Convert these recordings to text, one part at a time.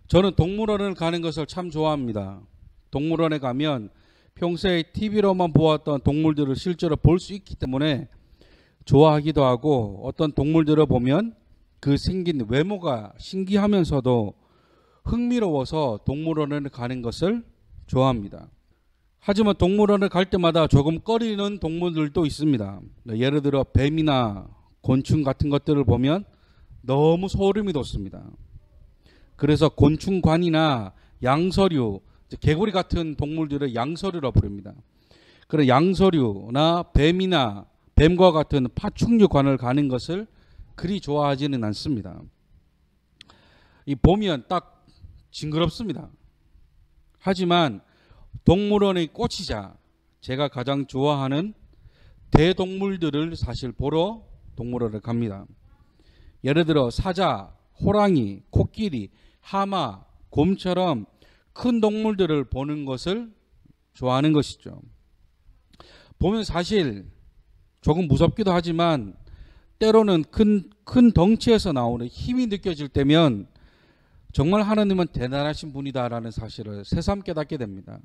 저는 동물원을 가는 것을 참 좋아합니다. 동물원에 가면 평소에 TV로만 보았던 동물들을 실제로 볼 수 있기 때문에 좋아하기도 하고, 어떤 동물들을 보면 그 생긴 외모가 신기하면서도 흥미로워서 동물원을 가는 것을 좋아합니다. 하지만 동물원을 갈 때마다 조금 꺼리는 동물들도 있습니다. 예를 들어 뱀이나 곤충 같은 것들을 보면 너무 소름이 돋습니다. 그래서 곤충관이나 양서류, 개구리 같은 동물들을 양서류라 부릅니다. 그런 양서류나 뱀이나 뱀과 같은 파충류관을 가는 것을 그리 좋아하지는 않습니다. 이 보면 딱 징그럽습니다. 하지만 동물원의 꽃이자 제가 가장 좋아하는 대동물들을 사실 보러 동물원을 갑니다. 예를 들어 사자, 호랑이, 코끼리, 하마, 곰처럼 큰 동물들을 보는 것을 좋아하는 것이죠. 보면 사실 조금 무섭기도 하지만 때로는 큰 덩치에서 나오는 힘이 느껴질 때면 정말 하나님은 대단하신 분이다라는 사실을 새삼 깨닫게 됩니다.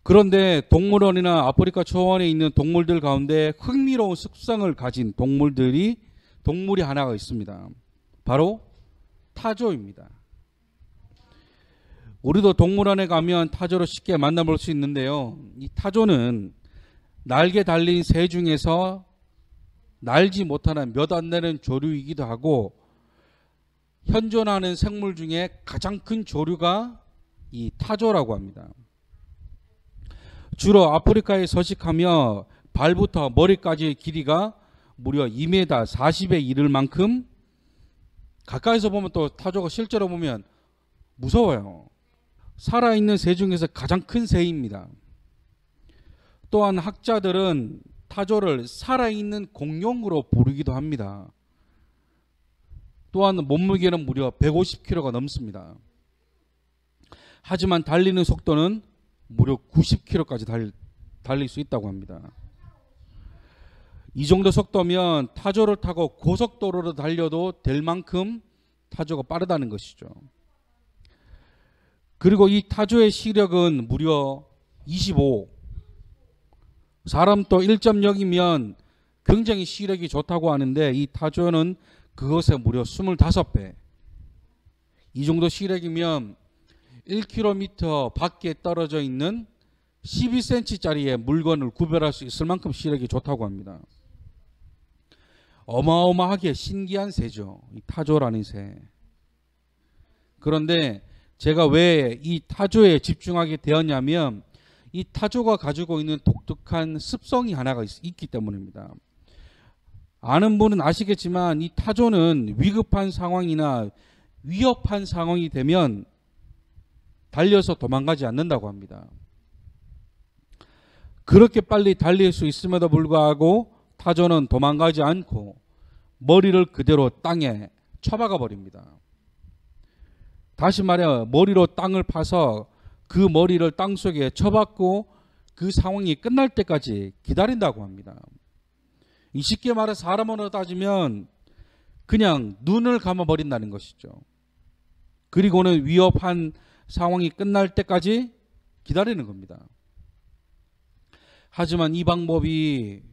그런데 동물원이나 아프리카 초원에 있는 동물들 가운데 흥미로운 습성을 가진 동물이 하나가 있습니다. 바로 타조입니다. 우리도 동물원에 가면 타조를 쉽게 만나볼 수 있는데요. 이 타조는 날개 달린 새 중에서 날지 못하는 몇 안 되는 조류이기도 하고, 현존하는 생물 중에 가장 큰 조류가 이 타조라고 합니다. 주로 아프리카에 서식하며 발부터 머리까지의 길이가 무려 2m 40에 이를 만큼, 가까이서 보면 또 타조가 실제로 보면 무서워요. 살아있는 새 중에서 가장 큰 새입니다. 또한 학자들은 타조를 살아있는 공룡으로 부르기도 합니다. 또한 몸무게는 무려 150kg가 넘습니다. 하지만 달리는 속도는 무려 90km까지 달릴 수 있다고 합니다. 이 정도 속도면 타조를 타고 고속도로로 달려도 될 만큼 타조가 빠르다는 것이죠. 그리고 이 타조의 시력은 무려 25. 사람 또 1.0이면 굉장히 시력이 좋다고 하는데, 이 타조는 그것에 무려 25배. 이 정도 시력이면 1km 밖에 떨어져 있는 12cm짜리의 물건을 구별할 수 있을 만큼 시력이 좋다고 합니다. 어마어마하게 신기한 새죠, 이 타조라는 새. 그런데 제가 왜 이 타조에 집중하게 되었냐면, 이 타조가 가지고 있는 독특한 습성이 하나가 있기 때문입니다. 아는 분은 아시겠지만 이 타조는 위급한 상황이나 위협한 상황이 되면 달려서 도망가지 않는다고 합니다. 그렇게 빨리 달릴 수 있음에도 불구하고 타조는 도망가지 않고 머리를 그대로 땅에 쳐박아 버립니다. 다시 말해 머리로 땅을 파서 그 머리를 땅속에 쳐박고 그 상황이 끝날 때까지 기다린다고 합니다. 쉽게 말해 사람으로 따지면 그냥 눈을 감아버린다는 것이죠. 그리고는 위협한 상황이 끝날 때까지 기다리는 겁니다. 하지만 이 방법이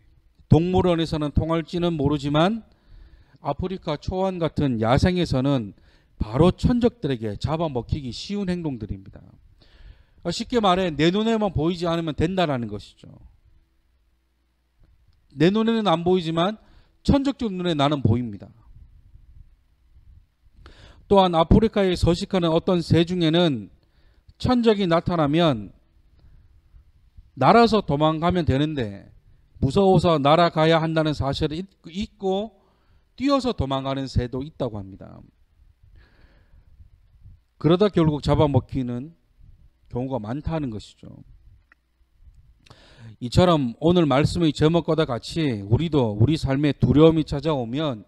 동물원에서는 통할지는 모르지만 아프리카 초원 같은 야생에서는 바로 천적들에게 잡아먹히기 쉬운 행동들입니다. 쉽게 말해 내 눈에만 보이지 않으면 된다는 것이죠. 내 눈에는 안 보이지만 천적들 눈에 나는 보입니다. 또한 아프리카에 서식하는 어떤 새 중에는 천적이 나타나면 날아서 도망가면 되는데 무서워서 날아가야 한다는 사실을 잊고 뛰어서 도망가는 새도 있다고 합니다. 그러다 결국 잡아먹히는 경우가 많다는 것이죠. 이처럼 오늘 말씀의 제목과 같이 우리도 우리 삶에 두려움이 찾아오면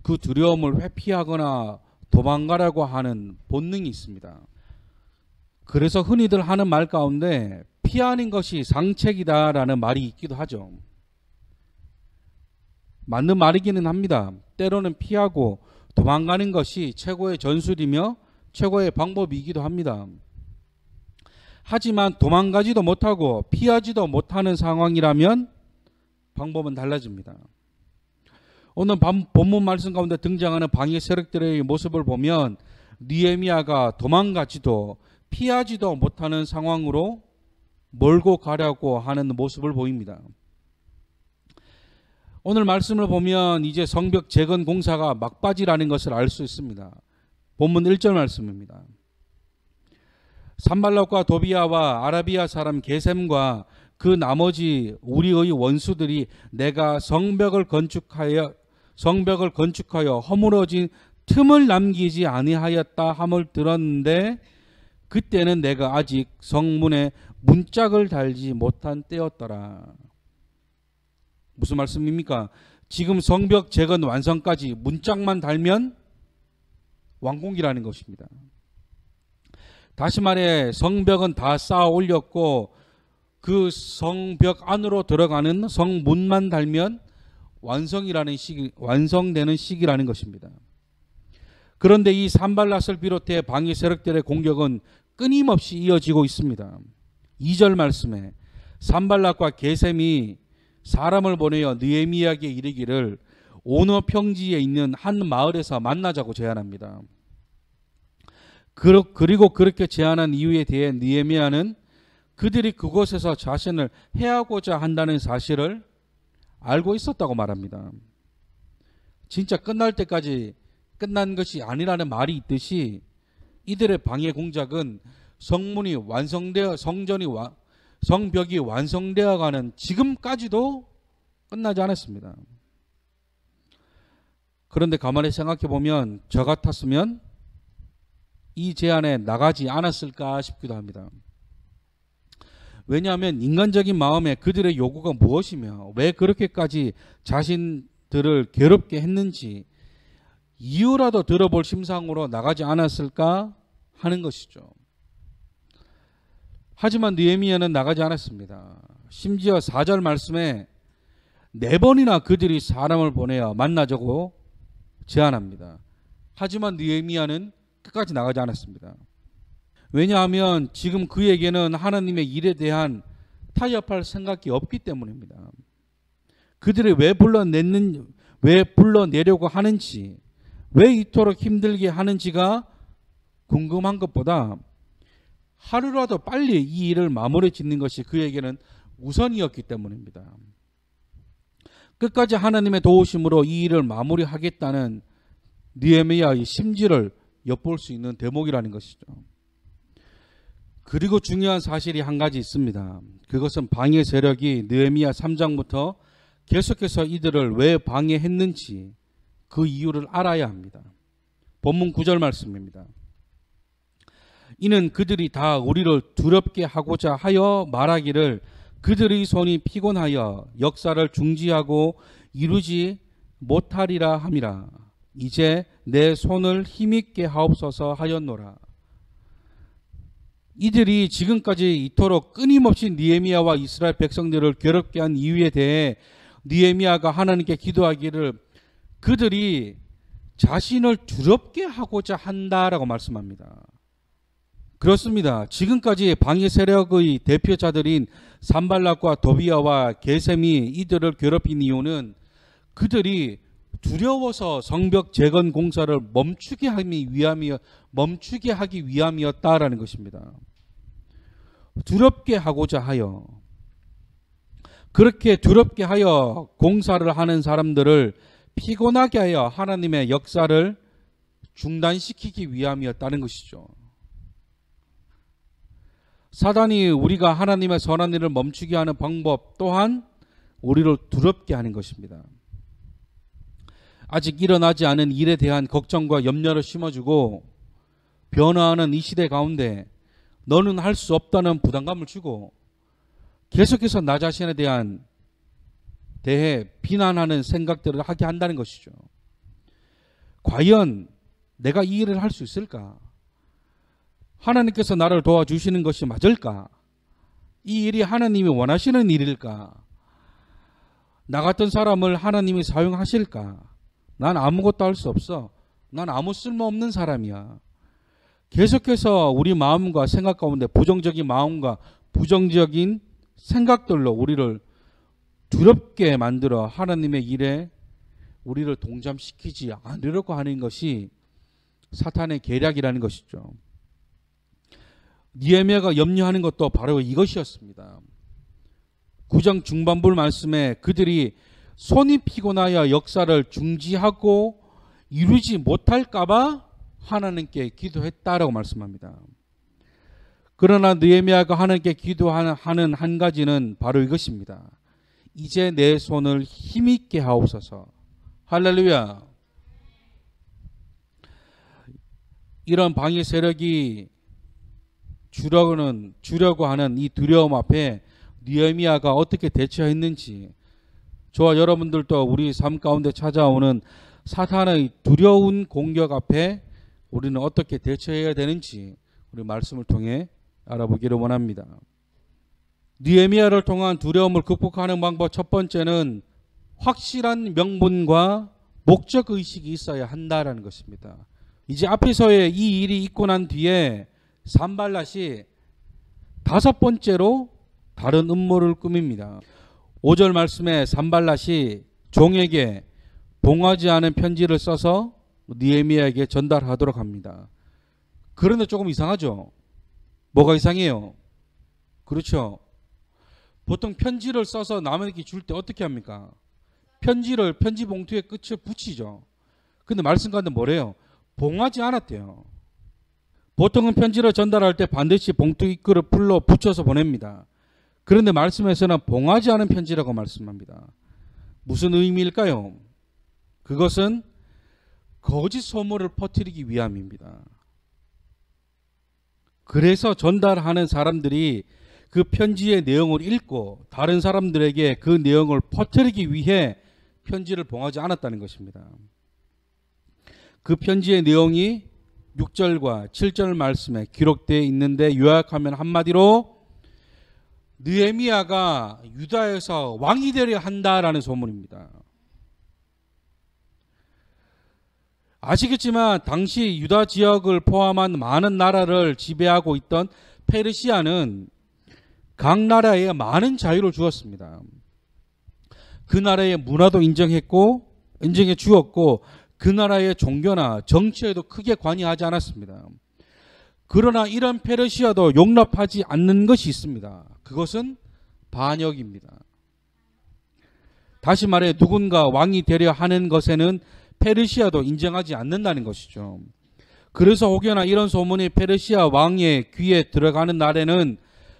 그 두려움을 회피하거나 도망가려고 하는 본능이 있습니다. 그래서 흔히들 하는 말 가운데 피하는 것이 상책이다라는 말이 있기도 하죠. 맞는 말이기는 합니다. 때로는 피하고 도망가는 것이 최고의 전술이며 최고의 방법이기도 합니다. 하지만 도망가지도 못하고 피하지도 못하는 상황이라면 방법은 달라집니다. 오늘 본문 말씀 가운데 등장하는 방해 세력들의 모습을 보면 느헤미야가 도망가지도 피하지도 못하는 상황으로 몰고 가려고 하는 모습을 보입니다. 오늘 말씀을 보면 이제 성벽 재건 공사가 막바지라는 것을 알 수 있습니다. 본문 1절 말씀입니다. 산발락과 도비야와 아라비아 사람 게셈과 그 나머지 우리의 원수들이 내가 성벽을 건축하여 허물어진 틈을 남기지 아니하였다 함을 들었는데 그때는 내가 아직 성문에 문짝을 달지 못한 때였더라. 무슨 말씀입니까? 지금 성벽 재건 완성까지 문짝만 달면 완공이라는 것입니다. 다시 말해 성벽은 다 쌓아 올렸고 그 성벽 안으로 들어가는 성문만 달면 완성되는 시기라는 것입니다. 그런데 이 산발랏을 비롯해 방해 세력들의 공격은 끊임없이 이어지고 있습니다. 2절 말씀에 산발랏과 게셈이 사람을 보내어 느헤미야에게 이르기를 오너 평지에 있는 한 마을에서 만나자고 제안합니다. 그리고 그렇게 제안한 이유에 대해 느헤미야는 그들이 그곳에서 자신을 해하고자 한다는 사실을 알고 있었다고 말합니다. 진짜 끝날 때까지 끝난 것이 아니라는 말이 있듯이 이들의 방해 공작은 성벽이 완성되어 가는 지금까지도 끝나지 않았습니다. 그런데 가만히 생각해 보면 저 같았으면 이 제안에 나가지 않았을까 싶기도 합니다. 왜냐하면 인간적인 마음에 그들의 요구가 무엇이며 왜 그렇게까지 자신들을 괴롭게 했는지 이유라도 들어볼 심상으로 나가지 않았을까 하는 것이죠. 하지만 느헤미야는 나가지 않았습니다. 심지어 4절 말씀에 4번이나 그들이 사람을 보내어 만나자고 제안합니다. 하지만 느헤미야는 끝까지 나가지 않았습니다. 왜냐하면 지금 그에게는 하나님의 일에 대한 타협할 생각이 없기 때문입니다. 그들이 왜 불러내려고 하는지, 왜 이토록 힘들게 하는지가 궁금한 것보다 하루라도 빨리 이 일을 마무리 짓는 것이 그에게는 우선이었기 때문입니다. 끝까지 하나님의 도우심으로 이 일을 마무리하겠다는 느헤미야의 심지를 엿볼 수 있는 대목이라는 것이죠. 그리고 중요한 사실이 한 가지 있습니다. 그것은 방해 세력이 느헤미야 3장부터 계속해서 이들을 왜 방해했는지 그 이유를 알아야 합니다. 본문 9절 말씀입니다. 이는 그들이 다 우리를 두렵게 하고자 하여 말하기를 그들의 손이 피곤하여 역사를 중지하고 이루지 못하리라 함이라. 이제 내 손을 힘있게 하옵소서 하였노라. 이들이 지금까지 이토록 끊임없이 느헤미야와 이스라엘 백성들을 괴롭게 한 이유에 대해 느헤미야가 하나님께 기도하기를 그들이 자신을 두렵게 하고자 한다라고 말씀합니다. 그렇습니다. 지금까지 방해 세력의 대표자들인 산발락과 도비야와 게셈이 이들을 괴롭힌 이유는 그들이 두려워서 성벽 재건 공사를 멈추게 하기 위함이었다라는 것입니다. 두렵게 하고자 하여, 그렇게 두렵게 하여 공사를 하는 사람들을 피곤하게 하여 하나님의 역사를 중단시키기 위함이었다는 것이죠. 사단이 우리가 하나님의 선한 일을 멈추게 하는 방법 또한 우리를 두렵게 하는 것입니다. 아직 일어나지 않은 일에 대한 걱정과 염려를 심어주고 변화하는 이 시대 가운데 너는 할 수 없다는 부담감을 주고 계속해서 나 자신에 대해 비난하는 생각들을 하게 한다는 것이죠. 과연 내가 이 일을 할 수 있을까? 하나님께서 나를 도와주시는 것이 맞을까? 이 일이 하나님이 원하시는 일일까? 나 같은 사람을 하나님이 사용하실까? 난 아무것도 할 수 없어. 난 아무 쓸모없는 사람이야. 계속해서 우리 마음과 생각 가운데 부정적인 마음과 부정적인 생각들로 우리를 두렵게 만들어 하나님의 일에 우리를 동참시키지 않으려고 하는 것이 사탄의 계략이라는 것이죠. 느헤미야가 염려하는 것도 바로 이것이었습니다. 9장 중반부 말씀에 그들이 손이 피곤하여 역사를 중지하고 이루지 못할까 봐 하나님께 기도했다라고 말씀합니다. 그러나 느헤미야가 하나님께 기도하는 한 가지는 바로 이것입니다. 이제 내 손을 힘있게 하옵소서. 할렐루야. 이런 방해 세력이 주려고 하는 이 두려움 앞에 느헤미야가 어떻게 대처했는지, 저와 여러분들도 우리 삶 가운데 찾아오는 사탄의 두려운 공격 앞에 우리는 어떻게 대처해야 되는지 우리 말씀을 통해 알아보기를 원합니다. 느헤미야를 통한 두려움을 극복하는 방법 첫 번째는 확실한 명분과 목적 의식이 있어야 한다라는 것입니다. 이제 앞에서의 이 일이 있고 난 뒤에 산발랏이 다섯 번째로 다른 음모를 꾸밉니다. 5절 말씀에 산발랏이 종에게 봉하지 않은 편지를 써서 느헤미야에게 전달하도록 합니다. 그런데 조금 이상하죠? 뭐가 이상해요? 그렇죠. 보통 편지를 써서 남에게 줄 때 어떻게 합니까? 편지를 편지 봉투에 끝을 붙이죠. 근데 말씀 가운데 뭐래요? 봉하지 않았대요. 보통은 편지를 전달할 때 반드시 봉투 입구를 풀로 붙여서 보냅니다. 그런데 말씀에서는 봉하지 않은 편지라고 말씀합니다. 무슨 의미일까요? 그것은 거짓 소문을 퍼뜨리기 위함입니다. 그래서 전달하는 사람들이 그 편지의 내용을 읽고 다른 사람들에게 그 내용을 퍼뜨리기 위해 편지를 봉하지 않았다는 것입니다. 그 편지의 내용이 6절과 7절 말씀에 기록되어 있는데 요약하면 한마디로 느헤미야가 유다에서 왕이 되려 한다라는 소문입니다. 아시겠지만 당시 유다 지역을 포함한 많은 나라를 지배하고 있던 페르시아는 각 나라에 많은 자유를 주었습니다. 그 나라의 문화도 인정해 주었고 그 나라의 종교나 정치에도 크게 관여하지 않았습니다. 그러나 이런 페르시아도 용납하지 않는 것이 있습니다. 그것은 반역입니다. 다시 말해 누군가 왕이 되려 하는 것에는 페르시아도 인정하지 않는다는 것이죠. 그래서 혹여나 이런 소문이 페르시아 왕의 귀에 들어가는 날에는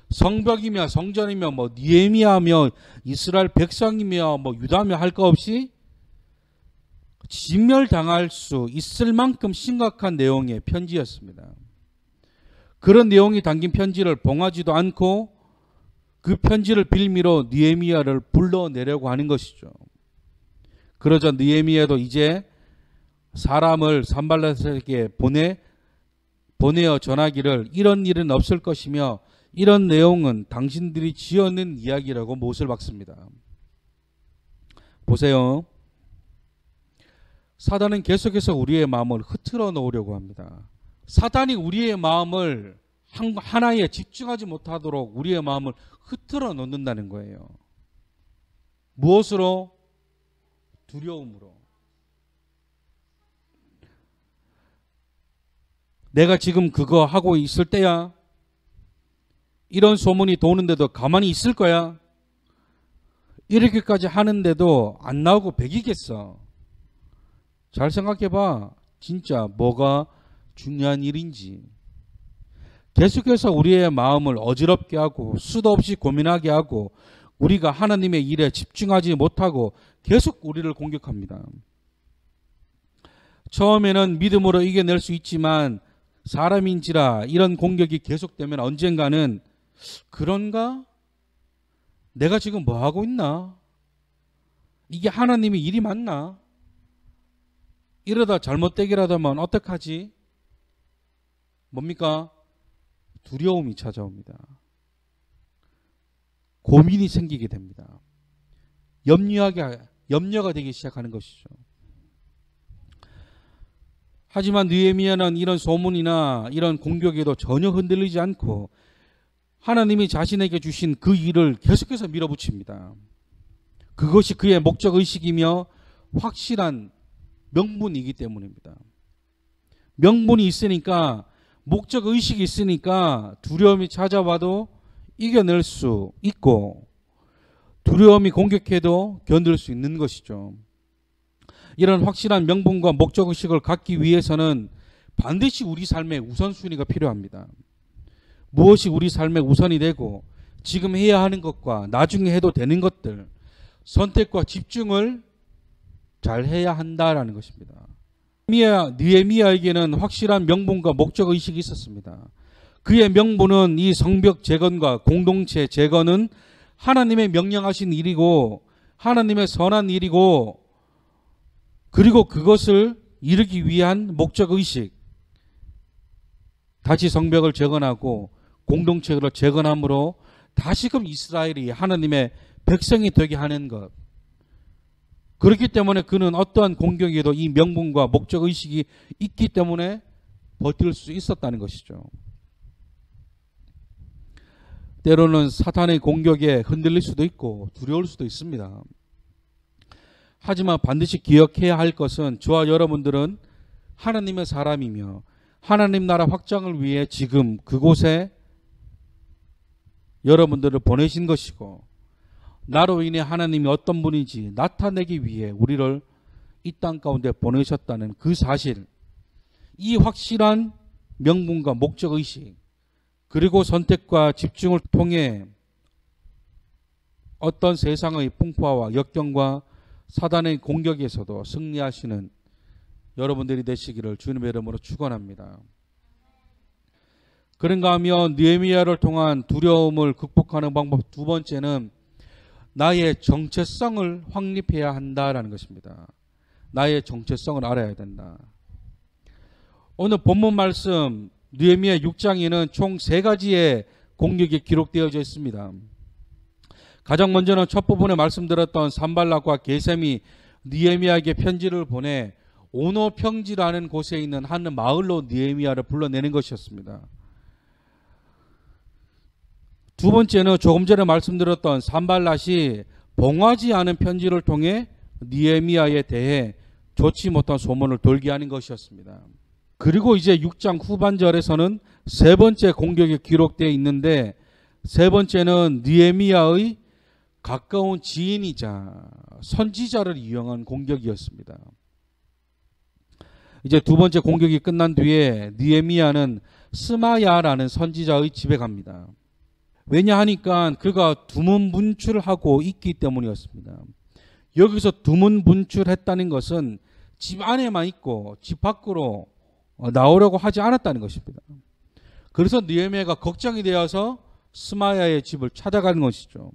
성벽이며 성전이며 느헤미야며 이스라엘 백성이며 유다며 할 거 없이 진멸당할 수 있을 만큼 심각한 내용의 편지였습니다. 그런 내용이 담긴 편지를 봉하지도 않고 그 편지를 빌미로 느헤미야를 불러내려고 하는 것이죠. 그러자 느헤미야도 이제 사람을 산발랏에게 보내어 전하기를 이런 일은 없을 것이며 이런 내용은 당신들이 지어낸 이야기라고 못을 박습니다. 보세요. 사단은 계속해서 우리의 마음을 흐트러 놓으려고 합니다. 사단이 우리의 마음을 하나에 집중하지 못하도록 우리의 마음을 흐트러 놓는다는 거예요. 무엇으로? 두려움으로. 내가 지금 그거 하고 있을 때야? 이런 소문이 도는데도 가만히 있을 거야? 이렇게까지 하는데도 안 나오고 배기겠어? 잘 생각해봐. 진짜 뭐가 중요한 일인지. 계속해서 우리의 마음을 어지럽게 하고 수도 없이 고민하게 하고 우리가 하나님의 일에 집중하지 못하고 계속 우리를 공격합니다. 처음에는 믿음으로 이겨낼 수 있지만 사람인지라 이런 공격이 계속되면 언젠가는 그런가? 내가 지금 뭐 하고 있나? 이게 하나님의 일이 맞나? 이러다 잘못되기라도 하면 어떡하지? 뭡니까? 두려움이 찾아옵니다. 고민이 생기게 됩니다. 염려가 되기 시작하는 것이죠. 하지만 느헤미야는 이런 소문이나 이런 공격에도 전혀 흔들리지 않고 하나님이 자신에게 주신 그 일을 계속해서 밀어붙입니다. 그것이 그의 목적의식이며 확실한 명분이기 때문입니다. 명분이 있으니까, 목적의식이 있으니까 두려움이 찾아와도 이겨낼 수 있고 두려움이 공격해도 견딜 수 있는 것이죠. 이런 확실한 명분과 목적의식을 갖기 위해서는 반드시 우리 삶의 우선순위가 필요합니다. 무엇이 우리 삶의 우선이 되고 지금 해야 하는 것과 나중에 해도 되는 것들, 선택과 집중을 잘 해야 한다라는 것입니다. 느헤미야에게는 확실한 명분과 목적의식이 있었습니다. 그의 명분은 이 성벽 재건과 공동체 재건은 하나님의 명령하신 일이고 하나님의 선한 일이고, 그리고 그것을 이루기 위한 목적의식, 다시 성벽을 재건하고 공동체를 재건함으로 다시금 이스라엘이 하나님의 백성이 되게 하는 것. 그렇기 때문에 그는 어떠한 공격에도 이 명분과 목적의식이 있기 때문에 버틸 수 있었다는 것이죠. 때로는 사탄의 공격에 흔들릴 수도 있고 두려울 수도 있습니다. 하지만 반드시 기억해야 할 것은 저와 여러분들은 하나님의 사람이며 하나님 나라 확장을 위해 지금 그곳에 여러분들을 보내신 것이고, 나로 인해 하나님이 어떤 분인지 나타내기 위해 우리를 이 땅 가운데 보내셨다는 그 사실, 이 확실한 명분과 목적의식, 그리고 선택과 집중을 통해 어떤 세상의 풍파와 역경과 사단의 공격에서도 승리하시는 여러분들이 되시기를 주님의 이름으로 축원합니다. 그런가 하면 느헤미야를 통한 두려움을 극복하는 방법 두 번째는 나의 정체성을 확립해야 한다라는 것입니다. 나의 정체성을 알아야 된다. 오늘 본문 말씀 느헤미야 6장에는 총 3가지의 공격이 기록되어져 있습니다. 가장 먼저는 첫 부분에 말씀드렸던 산발락과 게셈이 느헤미야에게 편지를 보내 오노평지라는 곳에 있는 한 마을로 느헤미야를 불러내는 것이었습니다. 두 번째는 조금 전에 말씀드렸던 산발락이 봉하지 않은 편지를 통해 느헤미야에 대해 좋지 못한 소문을 돌게 하는 것이었습니다. 그리고 이제 6장 후반절에서는 세 번째 공격이 기록되어 있는데, 세 번째는 느헤미야의 가까운 지인이자 선지자를 이용한 공격이었습니다. 이제 두 번째 공격이 끝난 뒤에 느헤미야는 스마야라는 선지자의 집에 갑니다. 왜냐하니까 그가 두문분출하고 있기 때문이었습니다. 여기서 두문분출했다는 것은 집 안에만 있고 집 밖으로 나오려고 하지 않았다는 것입니다. 그래서 느헤미야가 걱정이 되어서 스마야의 집을 찾아가는 것이죠.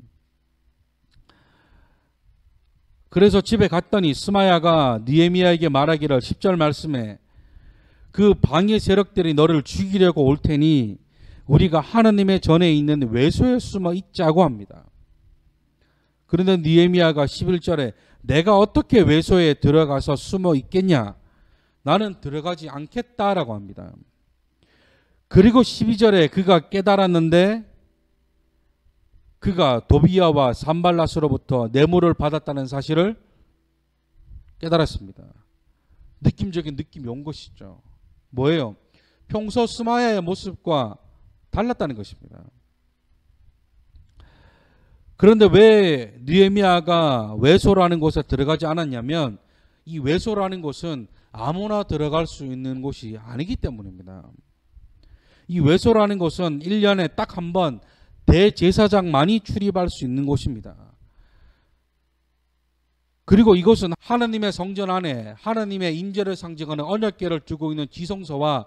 그래서 집에 갔더니 스마야가 느헤미야에게 말하기를 10절 말씀에 그 방해 세력들이 너를 죽이려고 올 테니 우리가 하나님의 전에 있는 외소에 숨어 있자고 합니다. 그런데 느헤미야가 11절에 내가 어떻게 외소에 들어가서 숨어 있겠냐? 나는 들어가지 않겠다라고 합니다. 그리고 12절에 그가 깨달았는데 그가 도비야와 산발락으로부터 뇌물을 받았다는 사실을 깨달았습니다. 느낌적인 느낌이 온 것이죠. 뭐예요? 평소 스마야의 모습과 달랐다는 것입니다. 그런데 왜 느헤미야가 외소라는 곳에 들어가지 않았냐면, 이 외소라는 곳은 아무나 들어갈 수 있는 곳이 아니기 때문입니다. 이 외소라는 곳은 1년에 딱 한 번 대제사장만이 출입할 수 있는 곳입니다. 그리고 이곳은 하나님의 성전 안에 하나님의 임재를 상징하는 언약궤를 두고 있는 지성소와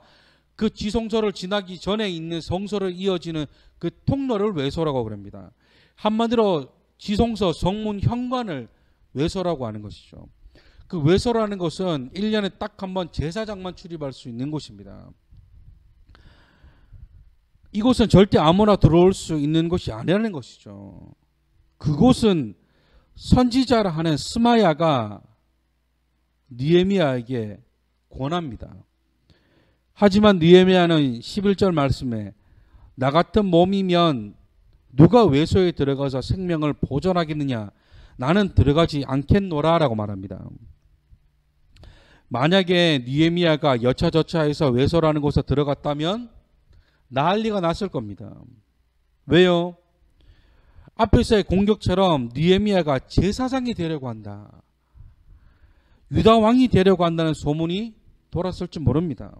그 지성소를 지나기 전에 있는 성소를 이어지는 그 통로를 외소라고 그럽니다. 한마디로 지성소 성문 현관을 외소라고 하는 것이죠. 그 외소라는 것은 1년에 딱 한 번 제사장만 출입할 수 있는 곳입니다. 이곳은 절대 아무나 들어올 수 있는 곳이 아니라는 것이죠. 그곳은 선지자라 하는 스마야가 느헤미야에게 권합니다. 하지만 느헤미야는 11절 말씀에 나 같은 몸이면 누가 외소에 들어가서 생명을 보존하겠느냐, 나는 들어가지 않겠노라 라고 말합니다. 만약에 느헤미야가 여차저차해서 외소라는 곳에 들어갔다면 난리가 났을 겁니다. 왜요? 앞에서의 공격처럼 느헤미야가 제사장이 되려고 한다, 유다 왕이 되려고 한다는 소문이 돌았을지 모릅니다.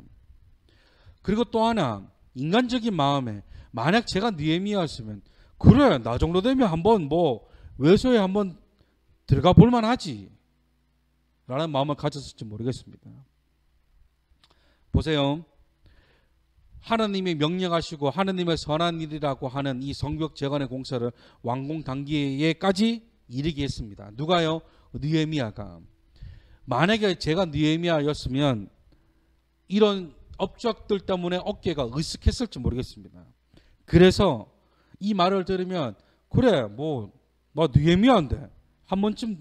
그리고 또 하나, 인간적인 마음에 만약 제가 느헤미야였으면 그래, 나 정도 되면 한번 외소에 한번 들어가 볼만 하지 라는 마음을 가졌을지 모르겠습니다. 보세요. 하나님이 명령하시고 하나님의 선한 일이라고 하는 이 성벽 재건의 공사를 완공 단계에까지 이르게 했습니다. 누가요? 느헤미야가. 만약에 제가 느헤미야였으면 이런 업적들 때문에 어깨가 으쓱했을지 모르겠습니다. 그래서 이 말을 들으면 그래, 느헤미야인데 한 번쯤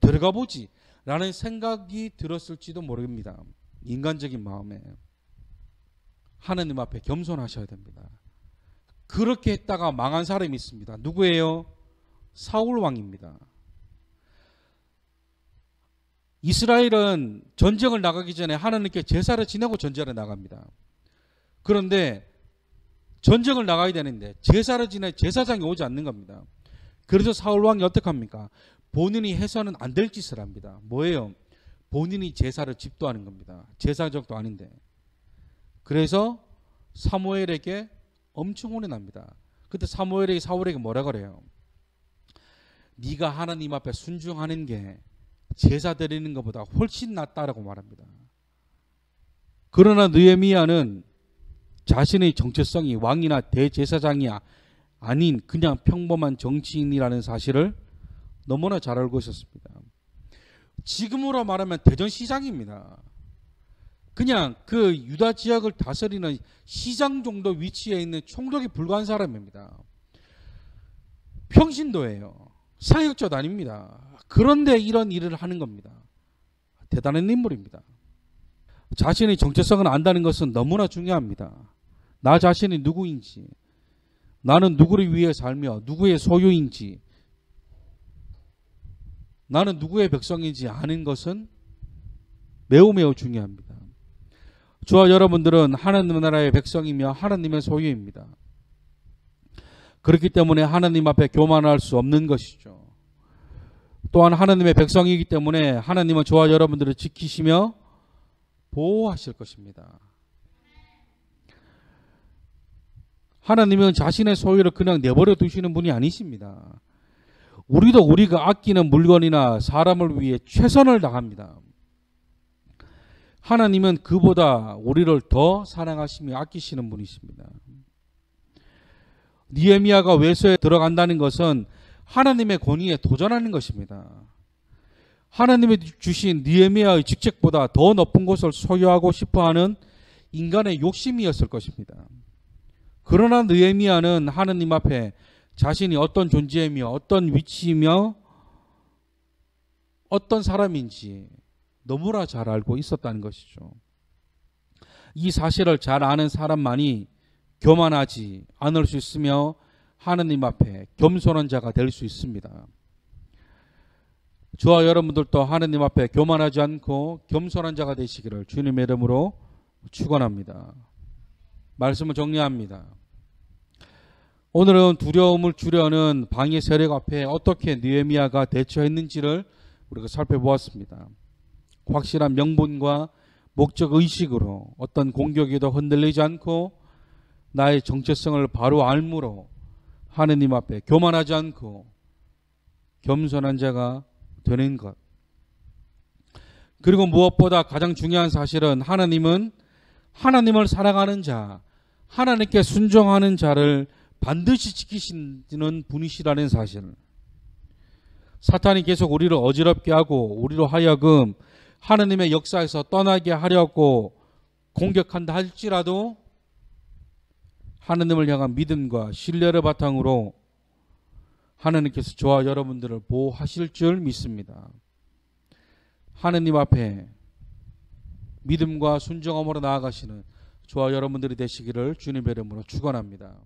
들어가 보지 라는 생각이 들었을지도 모릅니다. 인간적인 마음에. 하나님 앞에 겸손하셔야 됩니다. 그렇게 했다가 망한 사람이 있습니다. 누구예요? 사울 왕입니다. 이스라엘은 전쟁을 나가기 전에 하나님께 제사를 지내고 전쟁을 나갑니다. 그런데 전쟁을 나가야 되는데 제사를 지내 제사장이 오지 않는 겁니다. 그래서 사울 왕이 어떻게 합니까? 본인이 해서는 안 될 짓을 합니다. 뭐예요? 본인이 제사를 집도하는 겁니다. 제사적도 아닌데. 그래서 사무엘에게 엄청 혼이 납니다. 그때 사무엘이 사울에게 뭐라 그래요? 네가 하나님 앞에 순종하는 게 제사 드리는 것보다 훨씬 낫다라고 말합니다. 그러나 느헤미야는 자신의 정체성이 왕이나 대제사장이 아닌 그냥 평범한 정치인이라는 사실을 너무나 잘 알고 있었습니다. 지금으로 말하면 대전시장입니다. 그냥 그 유다 지역을 다스리는 시장 정도 위치에 있는 총독이 불과한 사람입니다. 평신도예요. 사역자도 아닙니다. 그런데 이런 일을 하는 겁니다. 대단한 인물입니다. 자신의 정체성을 안다는 것은 너무나 중요합니다. 나 자신이 누구인지, 나는 누구를 위해 살며 누구의 소유인지, 나는 누구의 백성인지 아는 것은 매우 중요합니다. 저와 여러분들은 하나님 나라의 백성이며 하나님의 소유입니다. 그렇기 때문에 하나님 앞에 교만할 수 없는 것이죠. 또한 하나님의 백성이기 때문에 하나님은 저와 여러분들을 지키시며 보호하실 것입니다. 하나님은 자신의 소유를 그냥 내버려 두시는 분이 아니십니다. 우리도 우리가 아끼는 물건이나 사람을 위해 최선을 다합니다. 하나님은 그보다 우리를 더 사랑하시며 아끼시는 분이십니다. 느헤미야가 외소에 들어간다는 것은 하나님의 권위에 도전하는 것입니다. 하나님이 주신 느헤미야의 직책보다 더 높은 곳을 소유하고 싶어하는 인간의 욕심이었을 것입니다. 그러나 느헤미야는 하나님 앞에 자신이 어떤 존재이며 어떤 위치이며 어떤 사람인지 너무나 잘 알고 있었다는 것이죠. 이 사실을 잘 아는 사람만이 교만하지 않을 수 있으며 하나님 앞에 겸손한 자가 될 수 있습니다. 저와 여러분들도 하나님 앞에 교만하지 않고 겸손한 자가 되시기를 주님의 이름으로 축원합니다. 말씀을 정리합니다. 오늘은 두려움을 주려는 방해 세력 앞에 어떻게 느헤미야가 대처했는지를 우리가 살펴보았습니다. 확실한 명분과 목적 의식으로 어떤 공격에도 흔들리지 않고 나의 정체성을 바로 알므로 하느님 앞에 교만하지 않고 겸손한 자가 되는 것. 그리고 무엇보다 가장 중요한 사실은 하나님은 하나님을 사랑하는 자, 하나님께 순종하는 자를 반드시 지키시는 분이시라는 사실. 사탄이 계속 우리를 어지럽게 하고 우리로 하여금 하나님의 역사에서 떠나게 하려고 공격한다 할지라도 하나님을 향한 믿음과 신뢰를 바탕으로 하나님께서 저와 여러분들을 보호하실 줄 믿습니다. 하나님 앞에 믿음과 순종함으로 나아가시는 저와 여러분들이 되시기를 주님의 이름으로 축원합니다.